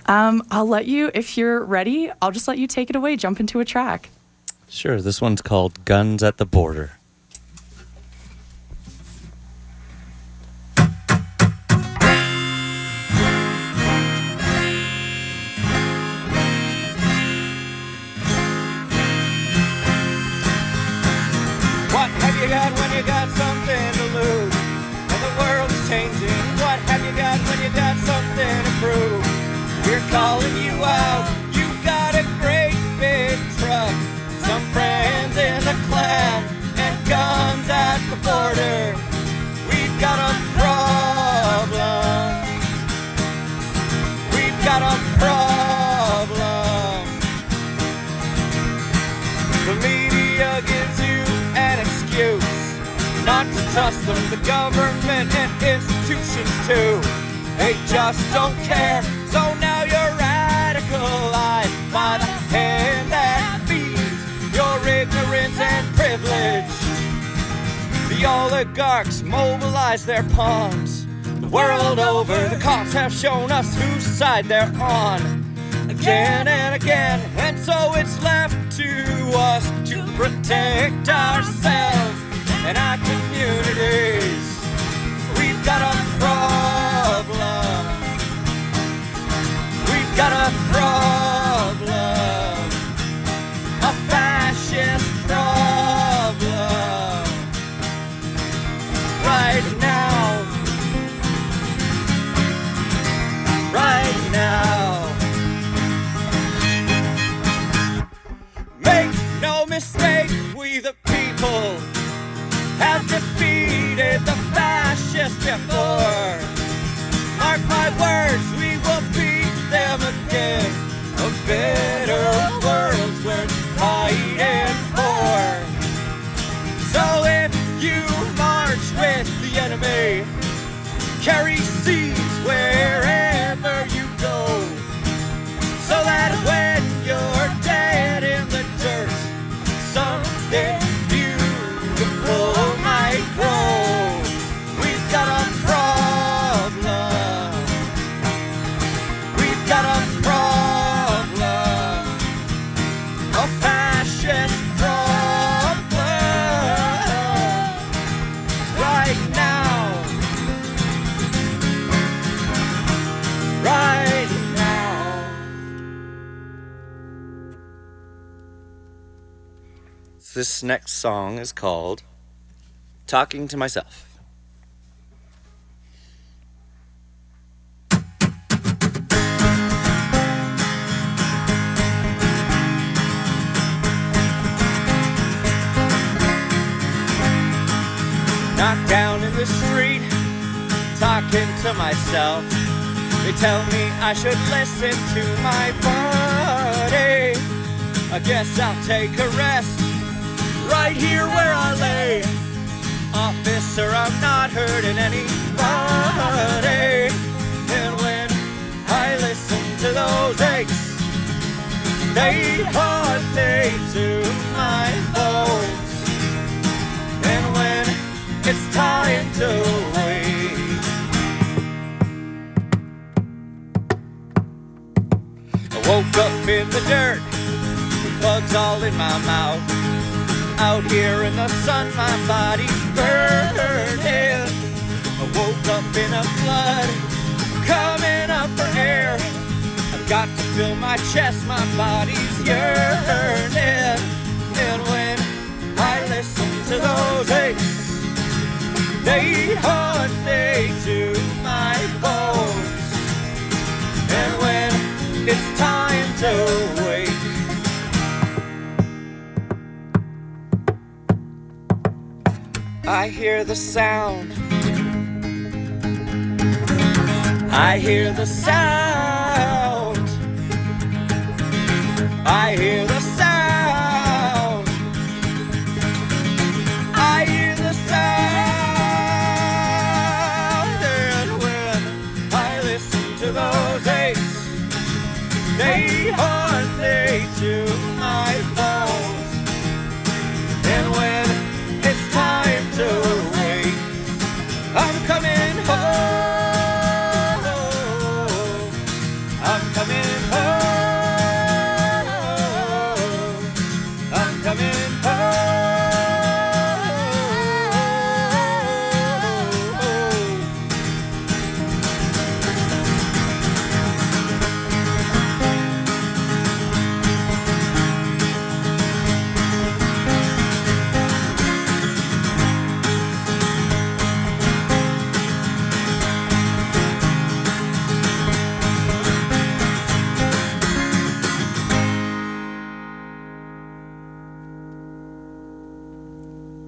I'll let you, if you're ready, I'll just let you take it away, jump into a track. Sure, this one's called Guns at the Border. What have you got when you got something to lose? And the world is changing. What have you got when you got something to prove? We're calling you out. You got a great big truck, some friends in the clan, and guns at the border. We've got a problem. We've got a problem. The media gives you an excuse not to trust them. The government and institutions too. They just don't care. So now you're radicalized by the hand that feeds your ignorance and privilege. The oligarchs mobilize their pawns. The world over, the cops have shown us whose side they're on. Again and again, and so it's left to us to protect ourselves and our communities. We've got a problem. We've got a problem. A fascist problem. Right now. Right now. Make no mistake, we the people have defeated the fascists before. Mark my words, we will beat them again. A better world's worth fighting for. So if you march with the enemy, carry seeds wherever you go, so that when you're dead in the dirt, something beautiful might grow. We've got a problem. We've got a problem. A fascist problem. Right now. Right now. This next song is called Talking to Myself. Knocked down in the street, talking to myself. They tell me I should listen to my body. I guess I'll take a rest right here where I lay. Officer, I'm not hurting anybody. And when I listen to those aches, they hardly to my bones. And when it's time to wait, I woke up in the dirt, bugs all in my mouth. Out here in the sun, my body's burning. I woke up in a flood, coming up for air. I've got to fill my chest, my body's yearning. And when I listen to those aches, they haunt to my bones. And when it's time to wake, I hear the sound. I hear the sound. I hear the sound. I hear the sound. And when I listen to those aches, they haunt to my bones. And when it's time to wake, I'm coming home. I'm coming home. I'm coming home.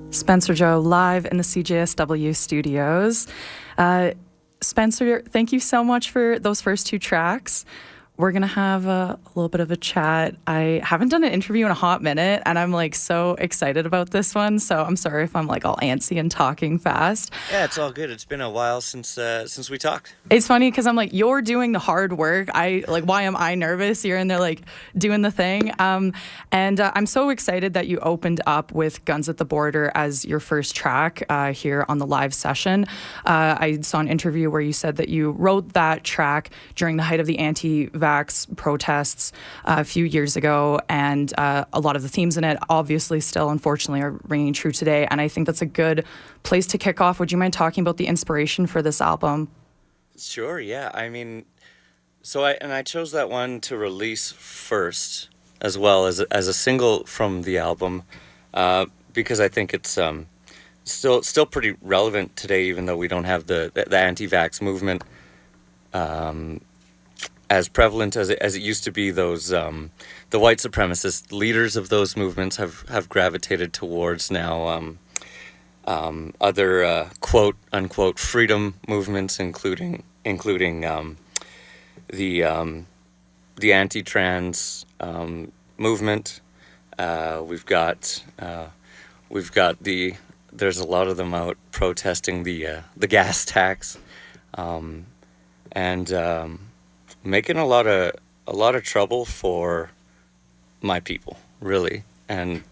Spencer Joe live in the CJSW studios. Spencer, thank you so much for those first two tracks. We're going to have a little bit of a chat. I haven't done an interview in a hot minute, and I'm like so excited about this one. So I'm sorry if I'm like all antsy and talking fast. Yeah, it's all good. It's been a while since we talked. It's funny because I'm like, you're doing the hard work. Why am I nervous? You're in there like doing the thing. And I'm so excited that you opened up with Guns at the Border as your first track here on the live session. I saw an interview where you said that you wrote that track during the height of the anti-vax protests a few years ago, and a lot of the themes in it obviously still, unfortunately, are ringing true today. And I think that's a good place to kick off. Would you mind talking about the inspiration for this album? Sure, yeah. I mean, I chose that one to release first, as well as a single from the album, because I think it's still pretty relevant today, even though we don't have the anti-vax movement as prevalent as it used to be. Those the white supremacist leaders of those movements have gravitated towards now other quote unquote freedom movements, including the anti-trans movement. We've got there's a lot of them out protesting the gas tax, and making a lot of trouble for my people, really. And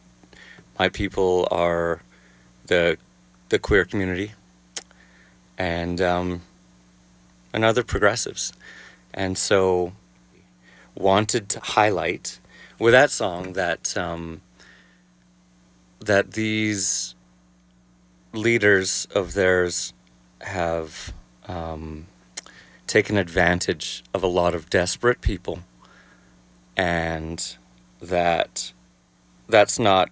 my people are the queer community and other progressives. And so wanted to highlight with that song that that these leaders of theirs have taken advantage of a lot of desperate people, and that's not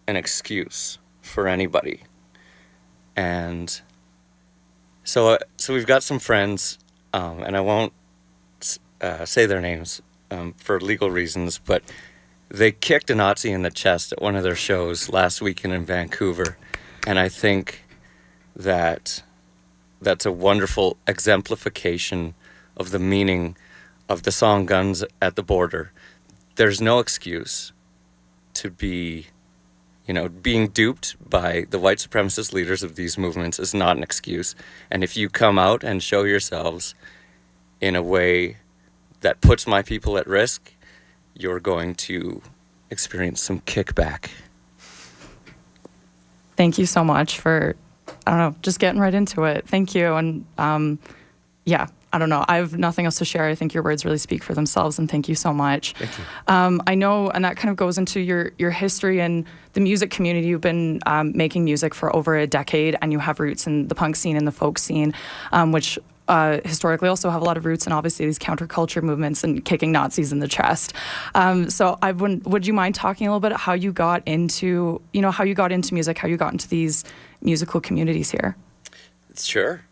an excuse for anybody. And so we've got some friends, and I won't say their names for legal reasons, but they kicked a Nazi in the chest at one of their shows last weekend in Vancouver, and I think that's a wonderful exemplification of the meaning of the song Guns at the Border. There's no excuse to be, being duped by the white supremacist leaders of these movements is not an excuse. And if you come out and show yourselves in a way that puts my people at risk, you're going to experience some kickback. Thank you so much for, just getting right into it. Thank you. And I don't know. I have nothing else to share. I think your words really speak for themselves, and thank you so much. Thank you. I know, and that kind of goes into your history and the music community. You've been making music for over a decade, and you have roots in the punk scene and the folk scene, which historically also have a lot of roots in obviously these counterculture movements and kicking Nazis in the chest. So would you mind talking a little bit how you got into, how you got into music, how you got into these musical communities here? Sure.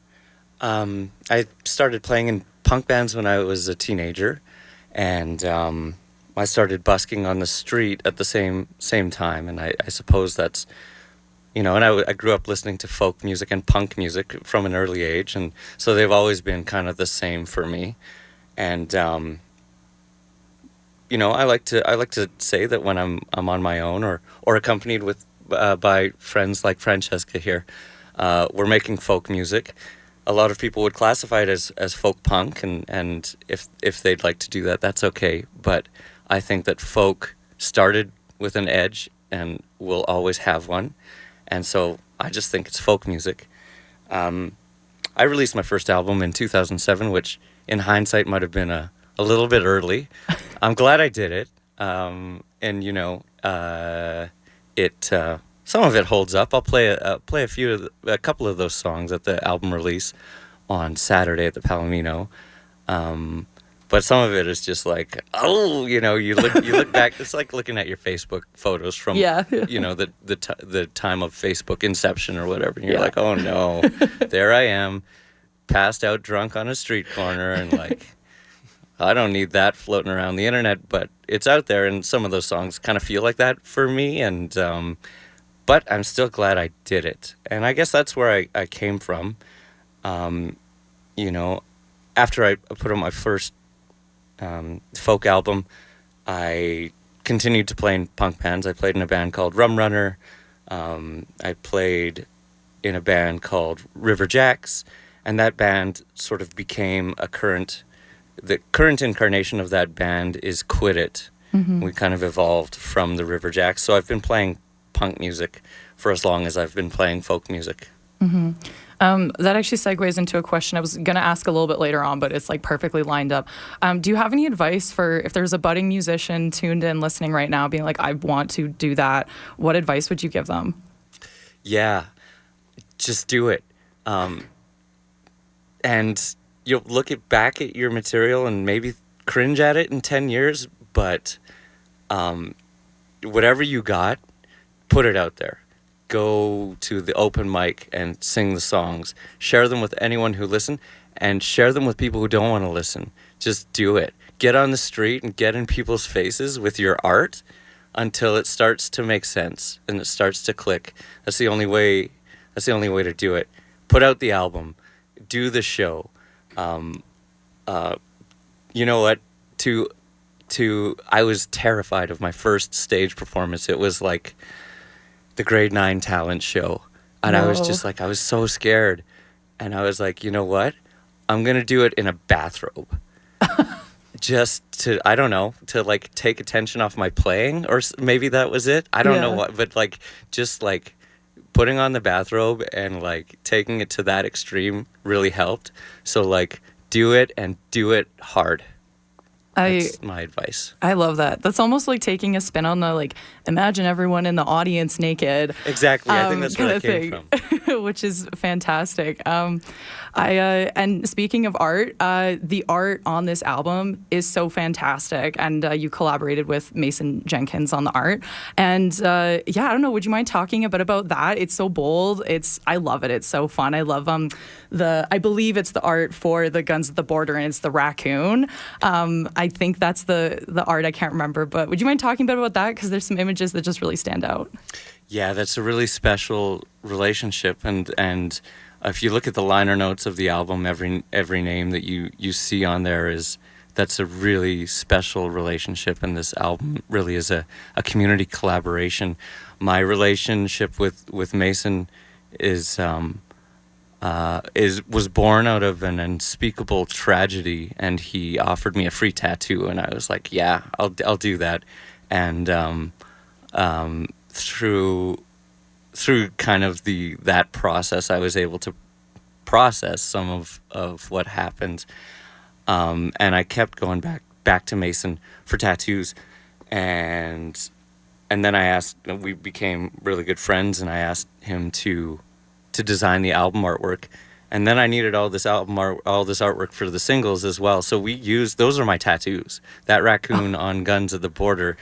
I started playing in punk bands when I was a teenager, and I started busking on the street at the same time, and I suppose that's, and I grew up listening to folk music and punk music from an early age, and so they've always been kind of the same for me. And I like to say that when I'm on my own or accompanied with by friends like Francesca here, we're making folk music. A lot of people would classify it as folk punk, and if they'd like to do that, that's okay. But I think that folk started with an edge and will always have one. And so I just think it's folk music. I released my first album in 2007, which in hindsight might have been a a little bit early. I'm glad I did it. And some of it holds up. I'll play a couple of those songs at the album release on Saturday at the Palomino. But some of it is just like, you look back. It's like looking at your Facebook photos from, the time of Facebook inception or whatever. And you're like, oh no, there I am, passed out drunk on a street corner, and like, I don't need that floating around the internet, but it's out there. And some of those songs kind of feel like that for me. And but I'm still glad I did it. And I guess that's where I came from. After I put on my first folk album, I continued to play in punk bands. I played in a band called Rum Runner. I played in a band called River Jacks, and that band sort of became the current incarnation of that band is Quit It. Mm-hmm. We kind of evolved from the River Jacks. So I've been playing punk music for as long as I've been playing folk music. Mm-hmm. That actually segues into a question I was going to ask a little bit later on, but it's like perfectly lined up. Do you have any advice for if there's a budding musician tuned in listening right now being like, I want to do that? What advice would you give them? Yeah, just do it. And you'll look back at your material and maybe cringe at it in 10 years, but whatever you got, put it out there. Go to the open mic and sing the songs. Share them with anyone who listen, and share them with people who don't want to listen. Just do it. Get on the street and get in people's faces with your art until it starts to make sense and it starts to click. That's the only way to do it. Put out the album. Do the show. You know what? I was terrified of my first stage performance. It was like the grade 9 talent show. And I was just like, I was so scared. And I was like, you know what? I'm going to do it in a bathrobe. Just to, I don't know, to like take attention off my playing, or maybe that was it. I don't know what, but like, just like putting on the bathrobe and like taking it to that extreme really helped. So like, do it and do it hard. That's my advice. I love that. That's almost like taking a spin on the like, imagine everyone in the audience naked. Exactly. I think that's where it came from. Which is fantastic. And speaking of art, the art on this album is so fantastic. And you collaborated with Mason Jenkins on the art. And I don't know, would you mind talking a bit about that? It's so bold. I love it. It's so fun. I love I believe it's the art for the Guns at the Border, and it's the raccoon. I think that's the art. I can't remember, but would you mind talking a bit about that? Because there's some images that just really stand out. Yeah, that's a really special relationship, and if you look at the liner notes of the album, every name that you see on there that's a really special relationship, and this album really is a community collaboration. My relationship with Mason was born out of an unspeakable tragedy, and he offered me a free tattoo, and I was like, yeah, I'll do that. And through kind of that process, I was able to process some of what happened, and I kept going back to Mason for tattoos, and then we became really good friends, and I asked him to design the album artwork, and then I needed all this artwork for the singles as well. So those are my tattoos. That raccoon on Guns at the Border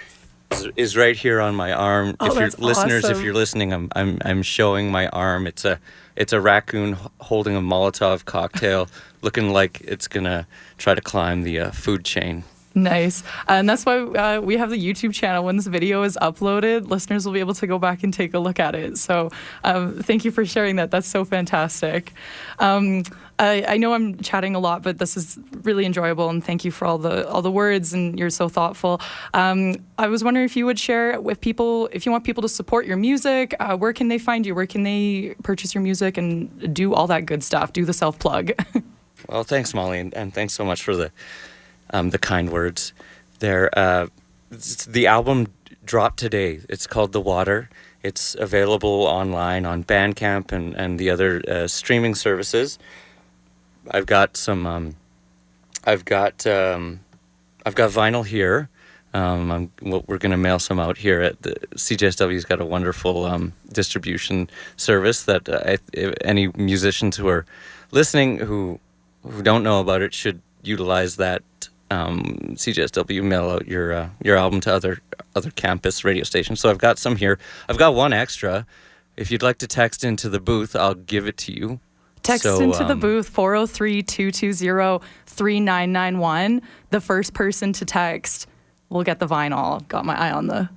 is right here on my arm. If you're listeners, if you're listening, I'm showing my arm. It's a raccoon holding a Molotov cocktail, looking like it's gonna try to climb the food chain. Nice. And that's why we have the YouTube channel. When this video is uploaded, listeners will be able to go back and take a look at it. So thank you for sharing that. That's so fantastic. I know I'm chatting a lot, but this is really enjoyable, and thank you for all the words, and you're so thoughtful. I was wondering if you would share with people, if you want people to support your music, where can they find you? Where can they purchase your music and do all that good stuff? Do the self-plug. Well, thanks, Molly, and thanks so much for the kind words there. The album dropped today. It's called The Water. It's available online on Bandcamp and the other streaming services. I've got I've got vinyl here. We're going to mail some out here at the CJSW's got a wonderful distribution service that any musicians who are listening who don't know about it should utilize that. CJSW mail out your album to other campus radio stations. So I've got some here. I've got one extra. If you'd like to text into the booth, I'll give it to you. Text into the booth 403-220-3991. The first person to text will get the vinyl. I've got my eye on the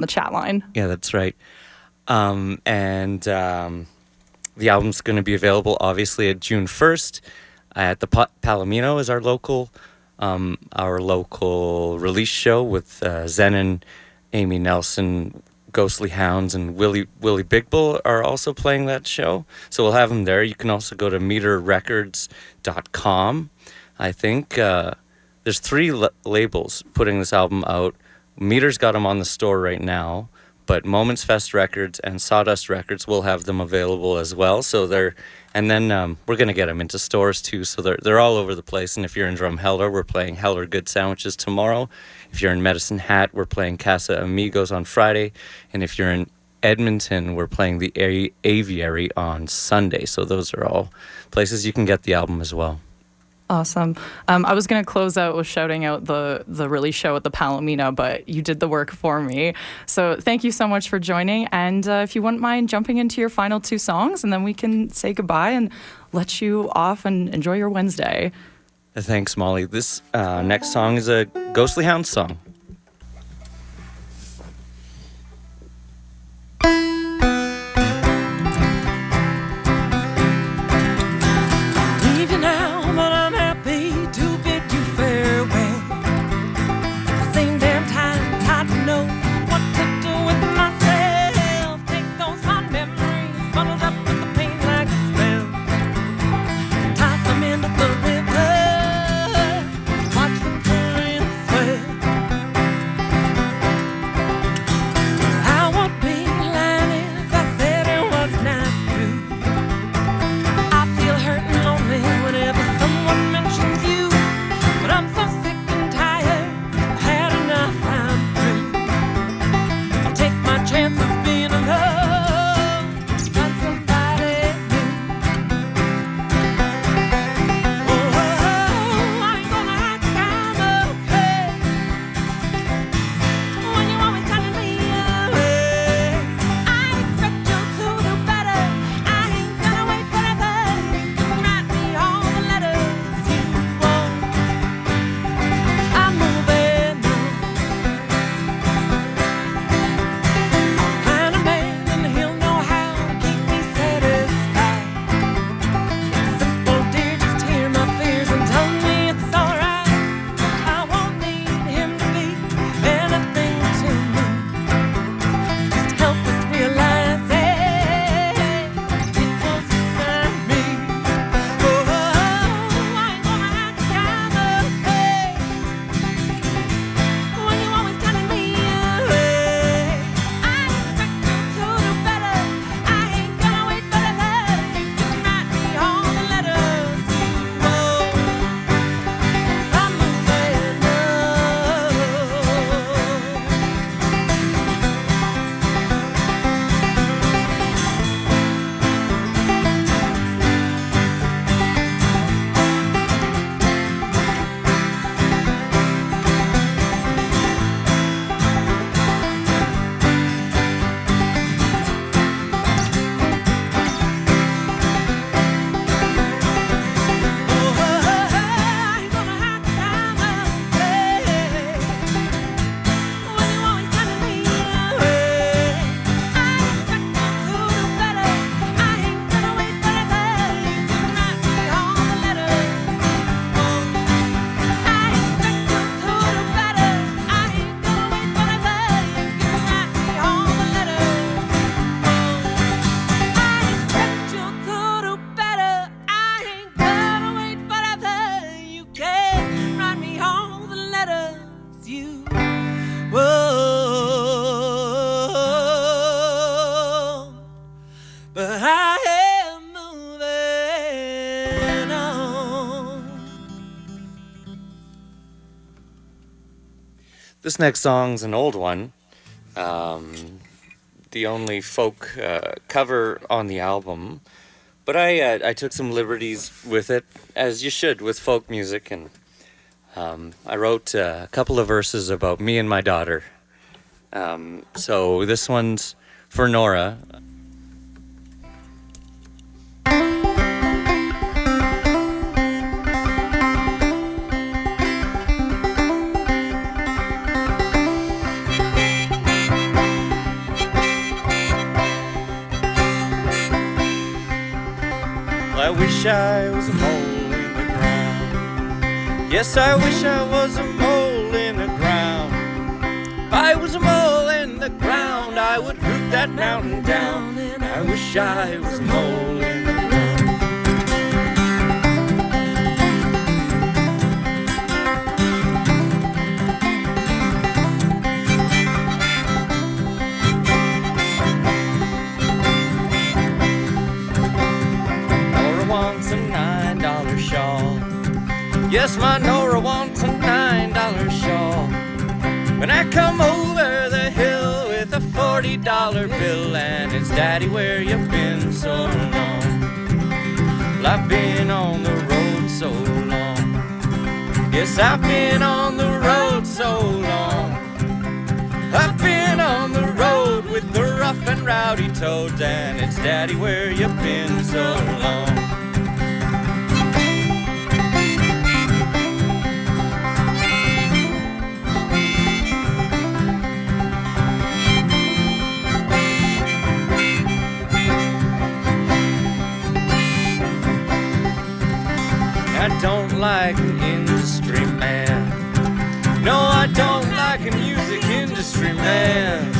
chat line. Yeah, that's right. The album's going to be available obviously at June 1st at the Palomino is our local release show with Zen and Amy Nelson, Ghostly Hounds, and Willie Big Bull are also playing that show. So we'll have them there. You can also go to meterrecords.com. I think there's 3 labels putting this album out. Meter's got them on the store right now, but Moments Fest Records and Sawdust Records will have them available as well. So we're going to get them into stores too. So they're all over the place. And if you're in Drumheller, we're playing Heller Good Sandwiches tomorrow. If you're in Medicine Hat, we're playing Casa Amigos on Friday. And if you're in Edmonton, we're playing the Aviary on Sunday. So those are all places you can get the album as well. Awesome. I was going to close out with shouting out the release show at the Palomino, but you did the work for me. So thank you so much for joining. And if you wouldn't mind jumping into your final 2 songs, and then we can say goodbye and let you off and enjoy your Wednesday. Thanks, Molly. This next song is a Ghostly Hounds song. This next song's an old one. The only folk cover on the album. But I took some liberties with it, as you should with folk music, and I wrote a couple of verses about me and my daughter. So this one's for Nora. I wish I was a mole in the ground. Yes, I wish I was a mole in the ground. If I was a mole in the ground, I would root that mountain down. And I wish I was a mole in the ground. Shawl. Yes, my Nora wants a $9 shawl. When I come over the hill with a $40 bill, and it's Daddy, where you been so long? Well, I've been on the road so long. Yes, I've been on the road so long. I've been on the road with the rough and rowdy toads, and it's Daddy, where you been so long? I don't like an industry man. No, I don't like a music industry man.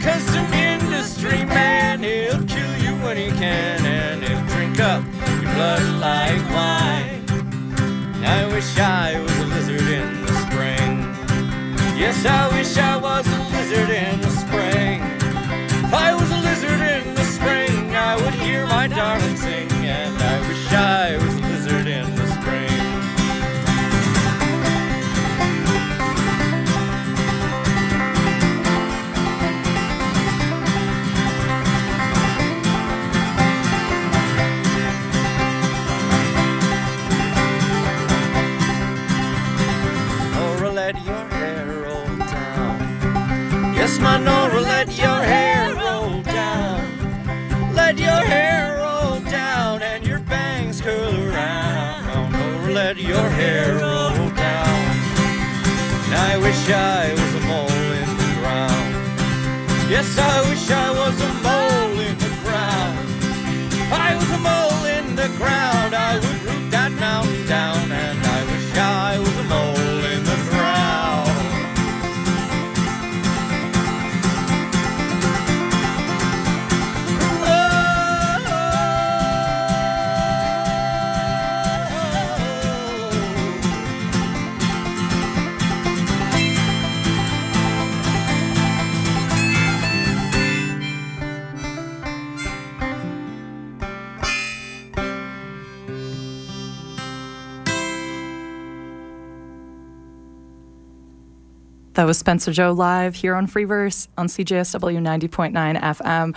'Cause an industry man, he'll kill you when he can, and he'll drink up your blood like wine. I wish I was a lizard in the spring. Yes, I wish I was a lizard in the spring. If I was a lizard in the spring, I would hear my darling sing, and I wish I was a lizard in the spring. Nora, let your hair roll down. Yes, my Nora, let your hair roll down. Let your hair roll down and your bangs curl around. Nora, let your hair roll down. And I wish I was a mole in the ground. Yes, I wish I was a mole in the ground. If I was a mole in the ground, I would root that mountain down. And I wish I was a mole in the ground. That was Spencer Joe live here on Freeverse on CJSW 90.9 FM.